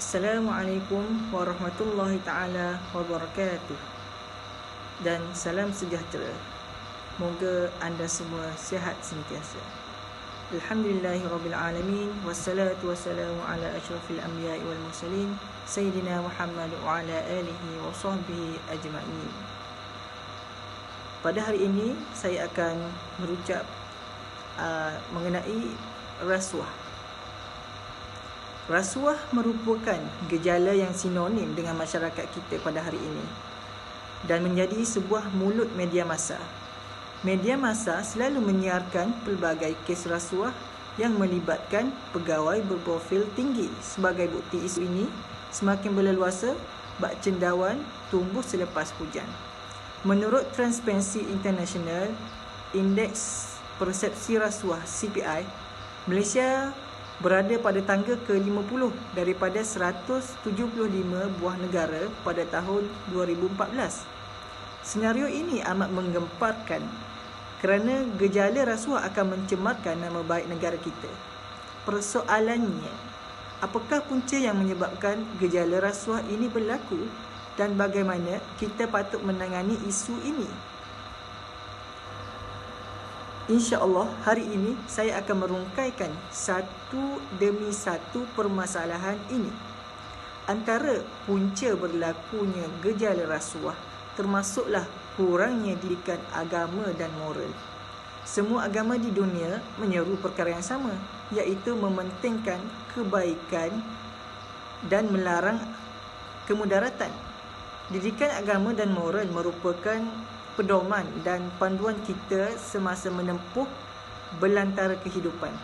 Assalamualaikum warahmatullahi ta'ala wabarakatuh. Dan salam sejahtera. Moga anda semua sihat sentiasa. Alhamdulillahirrabbilalamin. Wassalatu wassalamu ala ashrafil anbiya'i wal mursalin Sayyidina Muhammad wa ala alihi wa sahbihi ajma'in. Pada hari ini saya akan berucap mengenai rasuah. Rasuah merupakan gejala yang sinonim dengan masyarakat kita pada hari ini dan menjadi sebuah mulut media massa. Media massa selalu menyiarkan pelbagai kes rasuah yang melibatkan pegawai berprofil tinggi. Sebagai bukti isu ini semakin berleluasa, bak cendawan tumbuh selepas hujan. Menurut Transparency International, Indeks Persepsi Rasuah (CPI), Malaysia berada pada tangga ke-50 daripada 175 buah negara pada tahun 2014. Senario ini amat menggemparkan kerana gejala rasuah akan mencemarkan nama baik negara kita. Persoalannya, apakah punca yang menyebabkan gejala rasuah ini berlaku dan bagaimana kita patut menangani isu ini? InsyaAllah hari ini saya akan merungkaikan satu demi satu permasalahan ini. Antara punca berlakunya gejala rasuah termasuklah kurangnya didikan agama dan moral. Semua agama di dunia menyeru perkara yang sama, iaitu mementingkan kebaikan dan melarang kemudaratan. Didikan agama dan moral merupakan pedoman dan panduan kita semasa menempuh belantara kehidupan.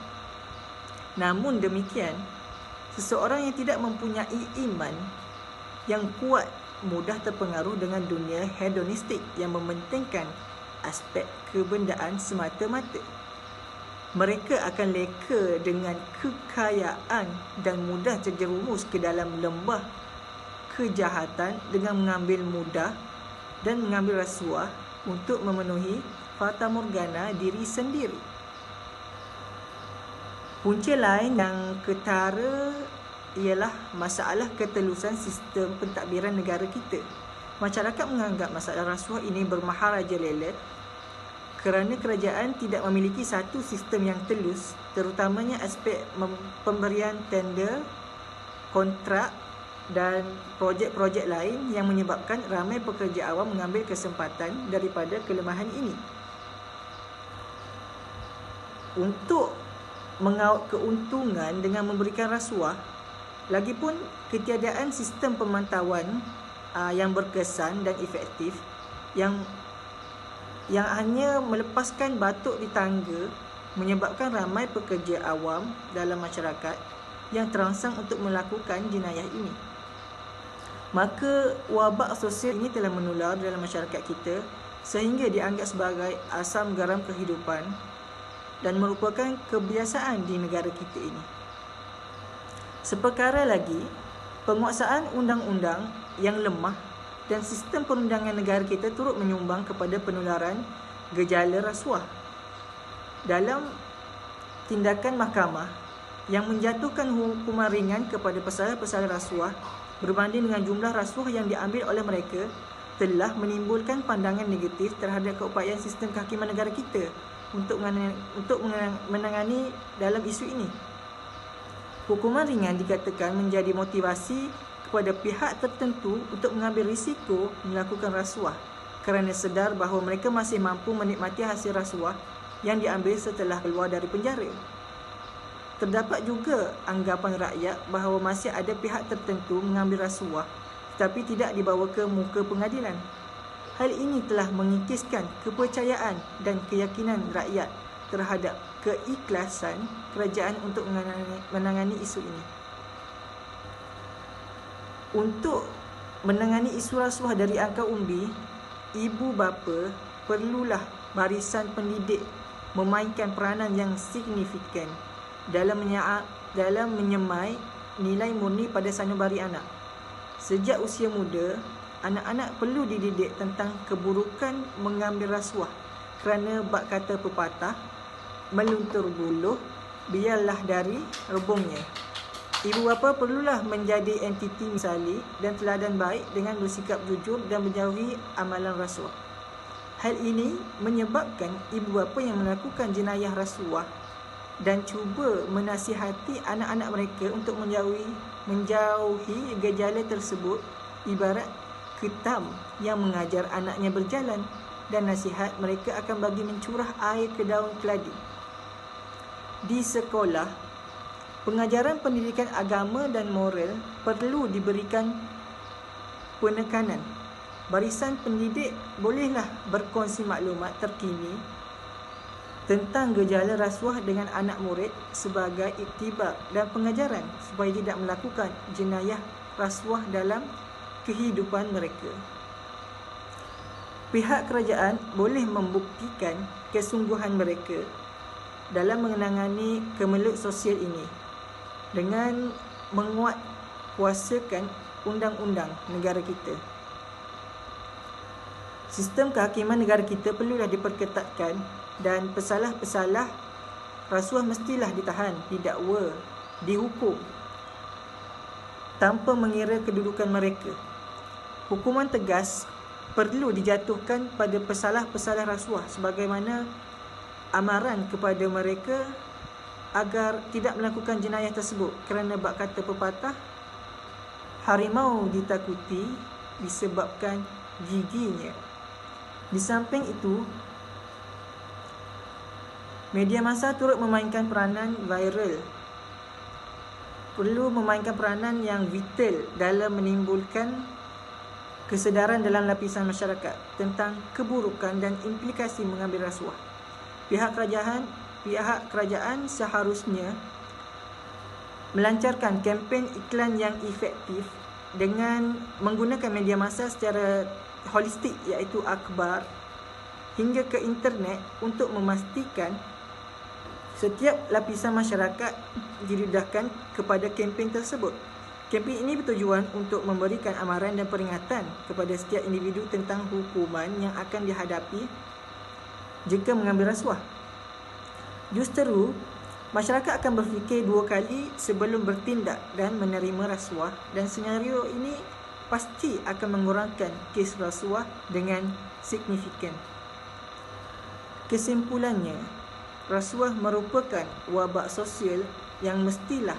Namun demikian, seseorang yang tidak mempunyai iman yang kuat mudah terpengaruh dengan dunia hedonistik yang mementingkan aspek kebendaan semata-mata. Mereka akan leka dengan kekayaan dan mudah terjerumus ke dalam lembah kejahatan dengan mengambil mudah dan mengambil rasuah untuk memenuhi fata morgana diri sendiri. Punca lain yang ketara ialah masalah ketelusan sistem pentadbiran negara kita. Masyarakat menganggap masalah rasuah ini bermaharajalela kerana kerajaan tidak memiliki satu sistem yang telus, terutamanya aspek pemberian tender, kontrak dan projek-projek lain yang menyebabkan ramai pekerja awam mengambil kesempatan daripada kelemahan ini. Untuk mengaut keuntungan dengan memberikan rasuah, lagipun ketiadaan sistem pemantauan yang berkesan dan efektif yang hanya melepaskan batuk di tangga menyebabkan ramai pekerja awam dalam masyarakat yang terangsang untuk melakukan jenayah ini. Maka wabak sosial ini telah menular dalam masyarakat kita sehingga dianggap sebagai asam garam kehidupan dan merupakan kebiasaan di negara kita ini. Seperkara lagi, penguasaan undang-undang yang lemah dan sistem perundangan negara kita turut menyumbang kepada penularan gejala rasuah. Dalam tindakan mahkamah yang menjatuhkan hukuman ringan kepada pesalah-pesalah rasuah berbanding dengan jumlah rasuah yang diambil oleh mereka telah menimbulkan pandangan negatif terhadap keupayaan sistem kehakiman negara kita untuk menangani dalam isu ini. Hukuman ringan dikatakan menjadi motivasi kepada pihak tertentu untuk mengambil risiko melakukan rasuah kerana sedar bahawa mereka masih mampu menikmati hasil rasuah yang diambil setelah keluar dari penjara. Terdapat juga anggapan rakyat bahawa masih ada pihak tertentu mengambil rasuah tetapi tidak dibawa ke muka pengadilan. Hal ini telah mengikiskan kepercayaan dan keyakinan rakyat terhadap keikhlasan kerajaan untuk menangani isu ini. Untuk menangani isu rasuah dari angka umbi, ibu bapa perlulah barisan pendidik memainkan peranan yang signifikan dalam menyemai nilai murni pada sanubari anak. Sejak usia muda, anak-anak perlu dididik tentang keburukan mengambil rasuah kerana bak kata pepatah, meluntur buluh biarlah dari rebungnya. Ibu bapa perlulah menjadi entiti misali dan teladan baik dengan bersikap jujur dan menjauhi amalan rasuah. Hal ini menyebabkan ibu bapa yang melakukan jenayah rasuah dan cuba menasihati anak-anak mereka untuk menjauhi gejala tersebut ibarat ketam yang mengajar anaknya berjalan, dan nasihat mereka akan bagi mencurah air ke daun keladi. Di sekolah, pengajaran pendidikan agama dan moral perlu diberikan penekanan. Barisan pendidik bolehlah berkongsi maklumat terkini tentang gejala rasuah dengan anak murid sebagai iktibar dan pengajaran supaya tidak melakukan jenayah rasuah dalam kehidupan mereka. Pihak kerajaan boleh membuktikan kesungguhan mereka dalam menangani kemelut sosial ini dengan menguatkuasakan undang-undang negara kita. Sistem kehakiman negara kita perlulah diperketatkan dan pesalah-pesalah rasuah mestilah ditahan, didakwa, dihukum tanpa mengira kedudukan mereka. Hukuman tegas perlu dijatuhkan pada pesalah-pesalah rasuah sebagaimana amaran kepada mereka agar tidak melakukan jenayah tersebut, kerana bab kata pepatah, harimau ditakuti disebabkan giginya. Di samping itu, media massa turut memainkan peranan viral. Perlu memainkan peranan yang vital dalam menimbulkan kesedaran dalam lapisan masyarakat tentang keburukan dan implikasi mengambil rasuah. Pihak kerajaan seharusnya melancarkan kempen iklan yang efektif dengan menggunakan media massa secara holistik, iaitu akhbar hingga ke internet, untuk memastikan setiap lapisan masyarakat didedahkan kepada kempen tersebut. Kempen ini bertujuan untuk memberikan amaran dan peringatan kepada setiap individu tentang hukuman yang akan dihadapi jika mengambil rasuah. Justeru, masyarakat akan berfikir dua kali sebelum bertindak dan menerima rasuah, dan senario ini pasti akan mengurangkan kes rasuah dengan signifikan. Kesimpulannya, rasuah merupakan wabak sosial yang mestilah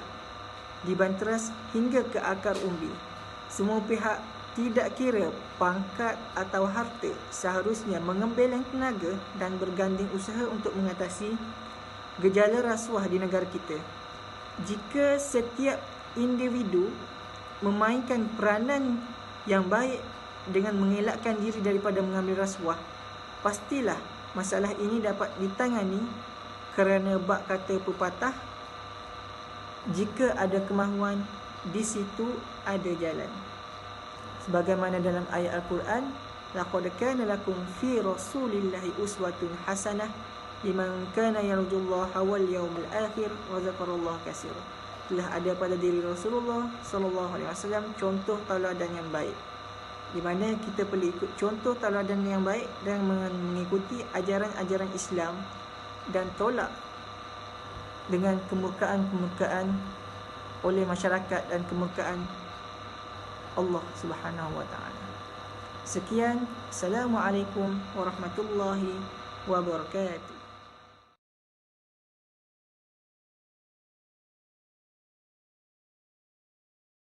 dibanteras hingga ke akar umbi. Semua pihak, tidak kira pangkat atau harta, seharusnya mengembelang tenaga dan berganding usaha untuk mengatasi gejala rasuah di negara kita. Jika setiap individu memainkan peranan yang baik dengan mengelakkan diri daripada mengambil rasuah, pastilah masalah ini dapat ditangani, kerana bab kata pepatah, jika ada kemahuan, di situ ada jalan. Sebagaimana dalam ayat Al-Quran, laqad kana lakum fi rasulillahi uswatun hasanah liman kana yarjullaha wal yawmal akhir wa dzakarallaha katsira. Telah ada pada diri Rasulullah SAW contoh tauladan yang baik, di mana kita perlu ikut contoh tauladan yang baik dan mengikuti ajaran-ajaran Islam dan tolak dengan kemurkaan oleh masyarakat dan kemurkaan Allah Subhanahu wa taala. Sekian, Assalamualaikum warahmatullahi wabarakatuh.